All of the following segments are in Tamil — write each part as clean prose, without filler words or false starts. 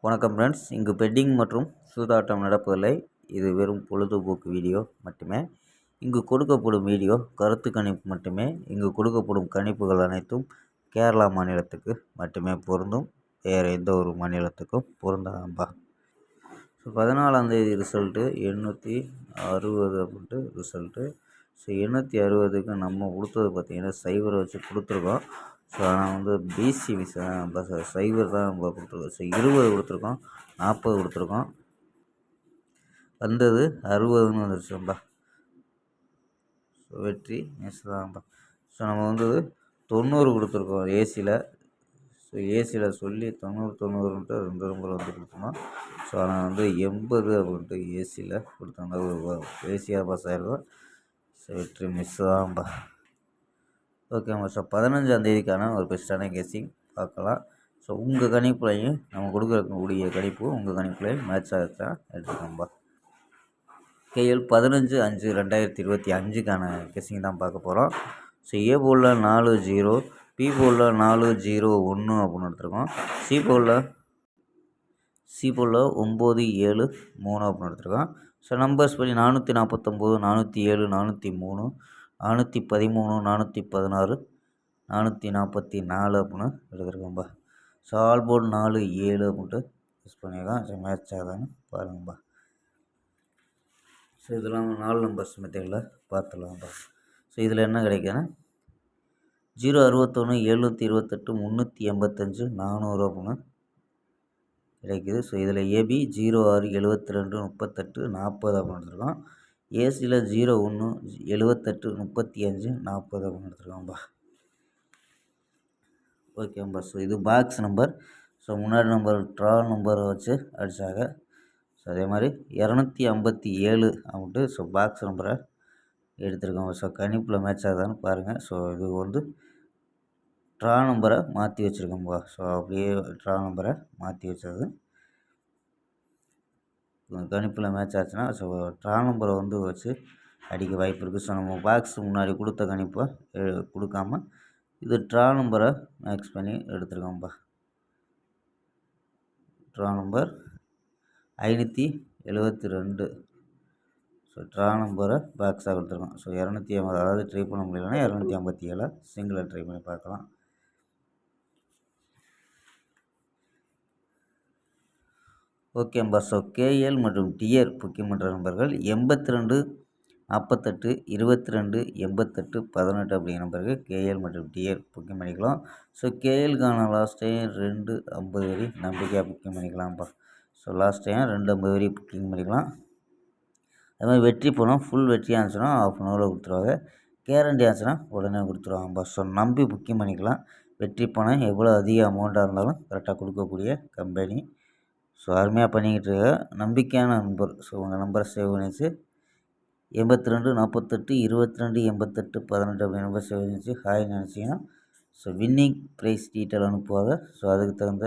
வணக்கம் ஃப்ரெண்ட்ஸ். இங்கு பெட்டிங் மற்றும் சூதாட்டம் நடப்பதில்லை. இது வெறும் பொழுதுபோக்கு வீடியோ மட்டுமே. இங்கு கொடுக்கப்படும் வீடியோ கருத்து கணிப்பு மட்டுமே. இங்கு கொடுக்கப்படும் கணிப்புகள் அனைத்தும் கேரளா மாநிலத்துக்கு மட்டுமே பொருந்தும். வேறு எந்த ஒரு மாநிலத்துக்கும் பொருந்தாம்பா. 14ஆம் ரிசல்ட்டு 860 அப்படின்ட்டு ரிசல்ட்டு. 860க்கு நம்ம கொடுத்தது பார்த்திங்கன்னா சைவரை வச்சு கொடுத்துருக்கோம். ஸோ ஆனால் பிசி சைவர் தான் நம்ம கொடுத்துருக்கோம். 20 கொடுத்துருக்கோம், 40 கொடுத்துருக்கோம், வந்தது 60ன்னு வந்துருச்சுப்பா. ஸோ வெற்றி மிஸ் தான்ப்பா. ஸோ நம்ம 90 கொடுத்துருக்கோம் ஏசியில். ஸோ ஏசியில் சொல்லி 90 2 நம்பர் வந்து கொடுத்துருந்தோம். ஸோ ஆனால் 80 அப்படின்ட்டு ஏசியில் கொடுத்தாங்க. ஏசியாக பாஸ் ஆகிருக்கோம். ஸோ வெற்றி மிஸ் தான்ப்பா. ஓகேம்மா. ஸோ 15ஆம் ஒரு பெஸ்ட்டான கெஸ்ஸிங் பார்க்கலாம். ஸோ உங்கள் கணிப்புலையும் நம்ம கொடுக்கக்கூடிய கணிப்பு உங்கள் கணிப்புலையும் மேட்ச் ஆகிடுச்சா எடுத்துக்கோம்பா. கேஎல் 15/5/2025க்கான கெஸ்ஸிங் தான் பார்க்க போகிறோம். ஸோ ஏ போலில் 4-0, பி போலில் 4-0-1 அப்படின்னு எடுத்துருக்கோம். சி போலில் 9-7-3 அப்படின்னு எடுத்துருக்கோம். ஸோ நம்பர்ஸ் படி 449, 407, 403, 413, 416, 444 அப்படின்னு எடுத்துருக்கோம்பா. ஸோ ஆல் போர்டு 4-7 அப்படின்ட்டு யூஸ் பண்ணியிருக்கோம். ஸோ மேட்ச் ஆகுதான்னு பாருங்கப்பா. ஸோ இதெல்லாம் 4 நம்பர்ஸ் மெத்தடில் பார்த்துடலாம்ப்பா. ஸோ இதில் என்ன கிடைக்குதுன்னா 061, 728, 385, 400 அப்படின்னு கிடைக்குது. ஸோ இதில் ஏபி 06, 72, 38, 40 அப்படின்னு எடுத்துருக்கோம். ஏசியில் 01, 78, 35, 40 அப்படின்னு எடுத்துருக்கோம்பா. ஓகேம்பா. ஸோ இது பாக்ஸ் நம்பர். ஸோ முன்னாடி நம்பர் ட்ரா நம்பரை வச்சு அடித்தாங்க. ஸோ அதே மாதிரி 257 அப்படின்ட்டு ஸோ பாக்ஸ் நம்பரை எடுத்துருக்கோம். ஸோ கணிப்பில் மேட்ச் ஆகுதான்னு பாருங்கள். ஸோ இது ட்ரா நம்பரை மாற்றி வச்சுருக்கோம்பா. ஸோ அப்படியே ட்ரா நம்பரை மாற்றி வச்சது கணிப்பில் மேட்ச் ஆச்சுன்னா ஸோ ட்ரா நம்பரை வச்சு அடிக்க வாய்ப்பு இருக்குது. ஸோ நம்ம பாக்ஸ் முன்னாடி கொடுத்த கணிப்பை கொடுக்காம இது ட்ரா நம்பரை மேக்ஸ் பண்ணி எடுத்துருக்கோம்ப்பா. Draw number 572. ஸோ ட்ரா நம்பரை பாக்ஸாக கொடுத்துருக்கோம். ஸோ 250, அதாவது ட்ரை பண்ண முடியலன்னா 257 சிங்கிளாக ட்ரை பண்ணி பார்க்கலாம். ஓகேம்பா. ஸோ கேஎல் மற்றும் டிஆர் முக்கியமற்ற நம்பர்கள் 82, 48, 22, 88, 18 அப்படிங்கிற நம்பருக்கு கேஎல் மற்றும் டிஆர் புக்கிங் பண்ணிக்கலாம். ஸோ கேஎல்கான லாஸ்ட் டைம் 250 வரி நம்பிக்கையாக புக்கிங் பண்ணிக்கலாம்ப்பா. ஸோ லாஸ்ட் டைம் 250 வரி புக்கிங் பண்ணிக்கலாம். அது மாதிரி வெற்றி பணம் ஃபுல் வெற்றியாக இருந்துச்சுன்னா ½ அன் ஹவரில் கொடுத்துருவாங்க. கேரண்டி ஆச்சுன்னா உடனே கொடுத்துருவாங்கப்பா. ஸோ நம்பி புக்கிங் பண்ணிக்கலாம். வெற்றி பணம் எவ்வளோ அதிக அமௌண்ட்டாக இருந்தாலும் கரெக்டாக கொடுக்கக்கூடிய கம்பெனி. ஸோ அருமையாக பண்ணிக்கிட்டு இருக்க நம்பிக்கையான நம்பர். ஸோ உங்கள் நம்பரை சேவ் பண்ணிச்சு 82, 48, 22, 88, 18 அப்படி நம்பர் சேவ் பண்ணிச்சு ஹாய் நினச்சிங்கன்னா ஸோ வின்னிங் ப்ரைஸ் டீட்டெயில் அனுப்புவாங்க. ஸோ அதுக்கு தகுந்த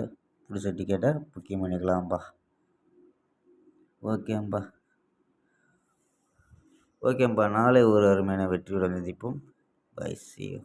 பிடிச்ச டிக்கெட்டை புக்கிங் பண்ணிக்கலாம்ப்பா. ஓகேம்பா. நாளை ஒரு அருமையான வெற்றியுடன் சந்திப்போம். Bye, see you.